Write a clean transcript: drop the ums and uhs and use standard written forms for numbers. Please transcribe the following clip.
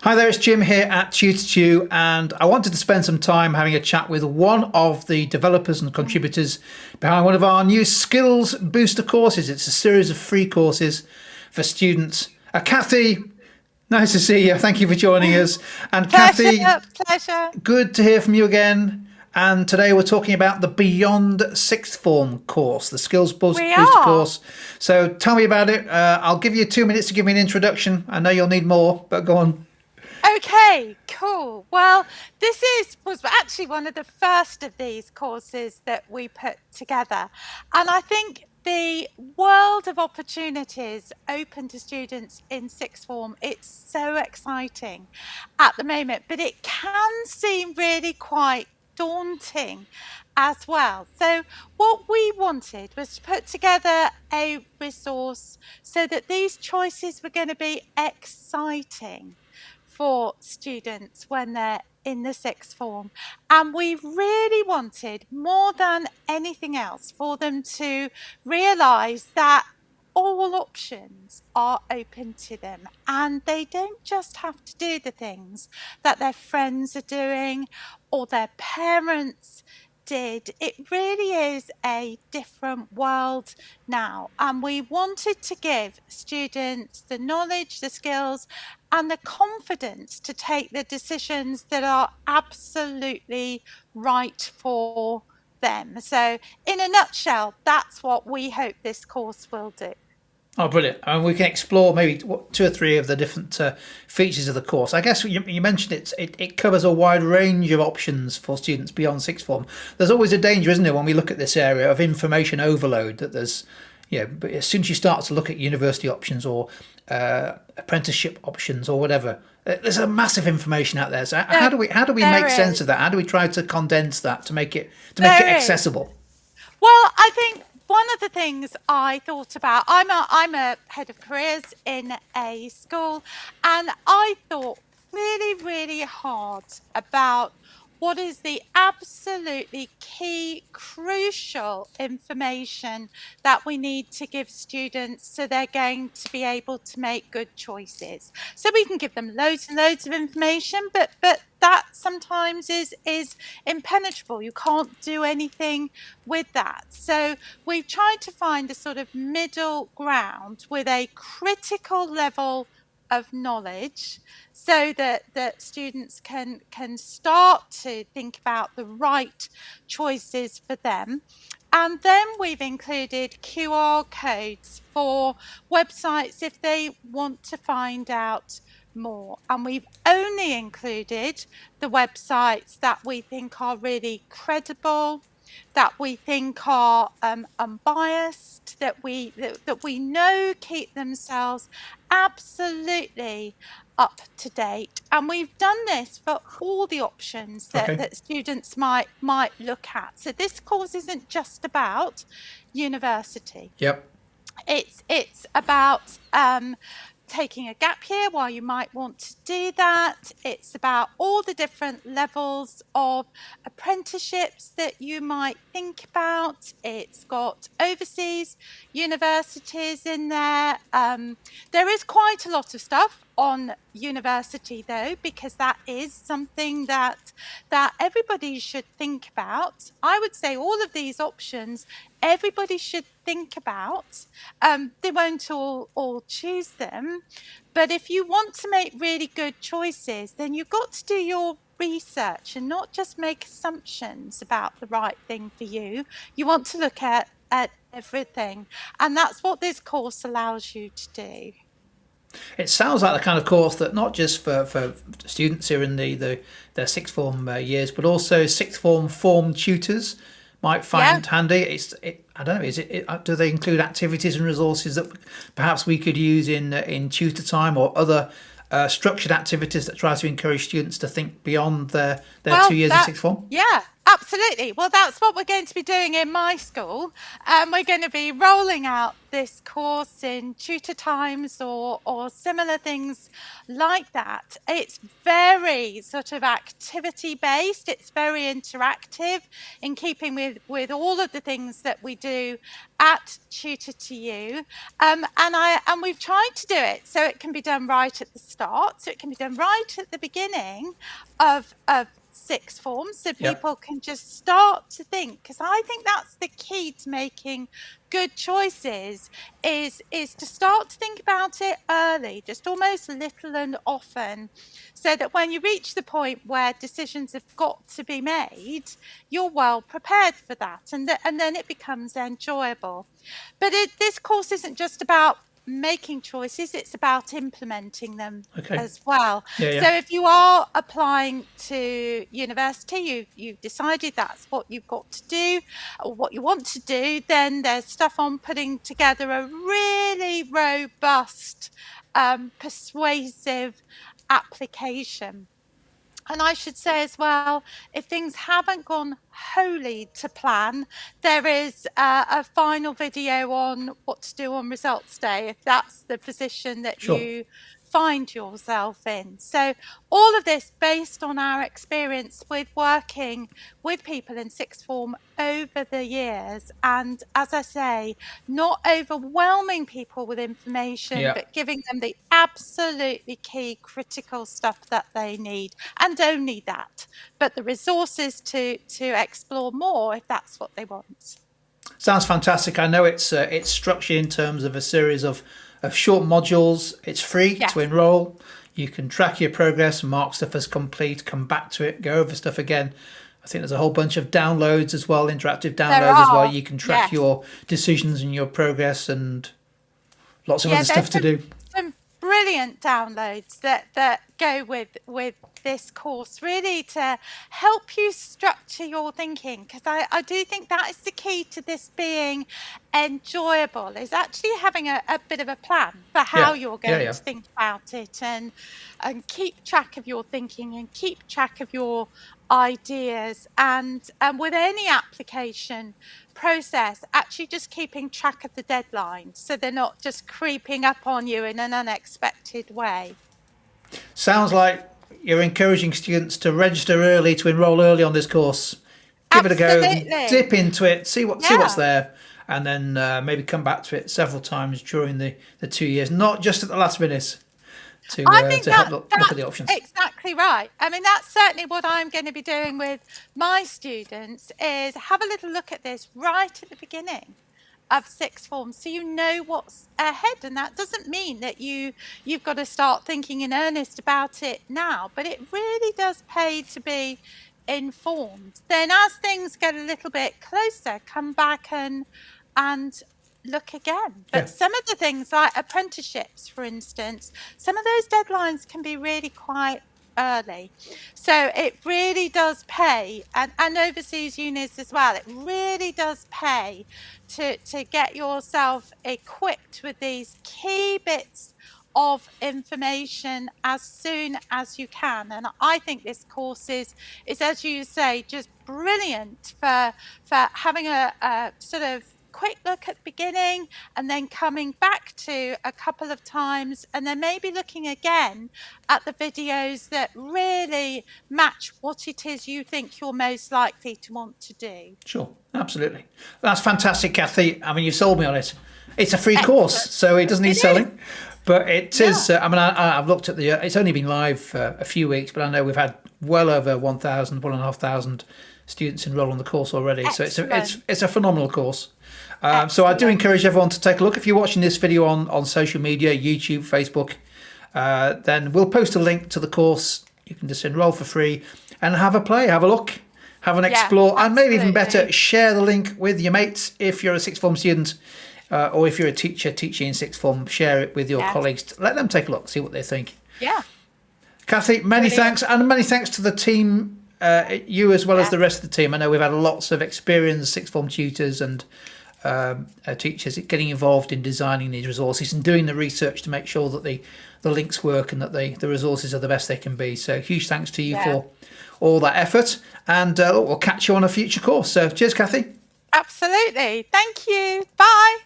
Hi there, it's Jim here at TutorTu, and I wanted to spend some time having a chat with one of the developers and contributors behind one of our new Skills Booster courses. It's a series of free courses for students. Kathy, nice to see you. Thank you for joining us. And Kathy, Pleasure. good to hear from you again. And today we're talking about the Beyond Sixth Form course, the Skills We Booster are. course. So tell me about it. I'll give you 2 minutes to give me an introduction. I know you'll need more, but go on. Okay, cool. Well, was actually one of the first of these courses that we put together. And I think the world of opportunities open to students in sixth form, it's so exciting at the moment, but it can seem really quite daunting as well. So what we wanted was to put together a resource so that these choices were going to be exciting for students when they're in the sixth form. And we really wanted, more than anything else, for them to realise that all options are open to them and they don't just have to do the things that their friends are doing or their parents did. It really is a different world now, and we wanted to give students the knowledge, the skills and the confidence to take the decisions that are absolutely right for them. So in a nutshell, that's what we hope this course will do. Oh, brilliant. And we can explore maybe two or three of the different features of the course. I guess you mentioned it covers a wide range of options for students beyond sixth form. There's always a danger, isn't there, when we look at this area of information overload, that there's, but as soon as you start to look at university options or apprenticeship options or whatever, there's a massive information out there. So how No, do we make there sense is. of that? How do we try to condense that to make it There is. accessible? Well, I think one of the things I thought about, I'm a head of careers in a school, and I thought really, really hard about what is the absolutely key, crucial information that we need to give students so they're going to be able to make good choices. So we can give them loads and loads of information, but that sometimes is impenetrable. You can't do anything with that. So we've tried to find a sort of middle ground with a critical level of knowledge so that students can start to think about the right choices for them. And then we've included QR codes for websites if they want to find out more. And we've only included the websites that we think are really credible, that we think are unbiased, that we know keep themselves absolutely up to date. And we've done this for all the options Okay. that students might look at. So this course isn't just about university. Yep. It's about taking a gap year while you might want to do that. It's about all the different levels of apprenticeships that you might think about. It's got overseas universities in there. There is quite a lot of stuff on university though, because that is something that everybody should think about. I would say all of these options everybody should think about. They won't all choose them, but if you want to make really good choices, then you've got to do your research and not just make assumptions about the right thing for you. You want to look at everything, and that's what this course allows you to do. It sounds like the kind of course that not just for students who are in their sixth form years, but also sixth form tutors might Yeah. find handy. I don't know. Do they include activities and resources that perhaps we could use in tutor time or other structured activities that try to encourage students to think beyond their Well, 2 years of sixth form? yeah, Absolutely. Well, that's what we're going to be doing in my school. We're going to be rolling out this course in tutor times or similar things like that. It's very sort of activity based. It's very interactive in keeping with all of the things that we do at Tutor to You. And we've tried to do it so it can be done right at the start, so it can be done right at the beginning of sixth form, so people can just start to think, because I think that's the key to making good choices, is to start to think about it early, just almost little and often, so that when you reach the point where decisions have got to be made, you're well prepared for that, and then it becomes enjoyable. But this course isn't just about making choices, it's about implementing them as well. So if you are applying to university, you've decided that's what you've got to do or what you want to do, then there's stuff on putting together a really robust, persuasive application. And I should say as well, if things haven't gone wholly to plan, there is a final video on what to do on results day, if that's the position that you find yourself in. So all of this based on our experience with working with people in sixth form over the years, and as I say, not overwhelming people with information, but giving them the absolutely key critical stuff that they need, and only that, but the resources to explore more if that's what they want. Sounds fantastic. I know it's structured in terms of a series of short modules. It's free to enrol. You can track your progress, mark stuff as complete, come back to it, go over stuff again. I think there's a whole bunch of downloads as well, interactive downloads as well. You can track your decisions and your progress, and lots of other stuff to do. Some brilliant downloads that go with this course, really to help you structure your thinking, because I do think that is the key to this being enjoyable, is actually having a bit of a plan for how you're going to think about it, and keep track of your thinking and keep track of your ideas, and with any application process, actually just keeping track of the deadlines so they're not just creeping up on you in an unexpected way. Sounds like you're encouraging students to register early, to enrol early on this course. Give it a go, dip into it, see what's there, and then maybe come back to it several times during the 2 years, not just at the last minute, to help look at the options. Exactly right. I mean, that's certainly what I'm going to be doing with my students, is have a little look at this right at the beginning of sixth form, so you know what's ahead. And that doesn't mean that you've got to start thinking in earnest about it now, but it really does pay to be informed. Then as things get a little bit closer, come back and look again. But some of the things like apprenticeships, for instance, some of those deadlines can be really quite early, so it really does pay, and overseas unis as well, it really does pay to get yourself equipped with these key bits of information as soon as you can. And I think this course is as you say, just brilliant for having a sort of quick look at the beginning, and then coming back to a couple of times, and then maybe looking again at the videos that really match what it is you think you're most likely to want to do. Sure, absolutely. That's fantastic, Kathy. I mean, you sold me on it. It's a free course, so it doesn't need selling. But it is, I mean, I've looked at it's only been live for a few weeks, but I know we've had well over 1,500 students enroll on the course already. Excellent. So it's a phenomenal course. So I do encourage everyone to take a look. If you're watching this video on social media, YouTube, Facebook, then we'll post a link to the course. You can just enroll for free and have a play, have a look, have an explore, and maybe even better, share the link with your mates if you're a sixth form student, or if you're a teacher teaching in sixth form, share it with your colleagues. Let them take a look, see what they think. Yeah. Kathy, many thanks, and many thanks to the team, you as well as the rest of the team. I know we've had lots of experienced sixth form tutors and teachers getting involved in designing these resources and doing the research to make sure that the links work and that the resources are the best they can be. So huge thanks to you for all that effort, and we'll catch you on a future course. So cheers, Kathy. Absolutely. Thank you. Bye.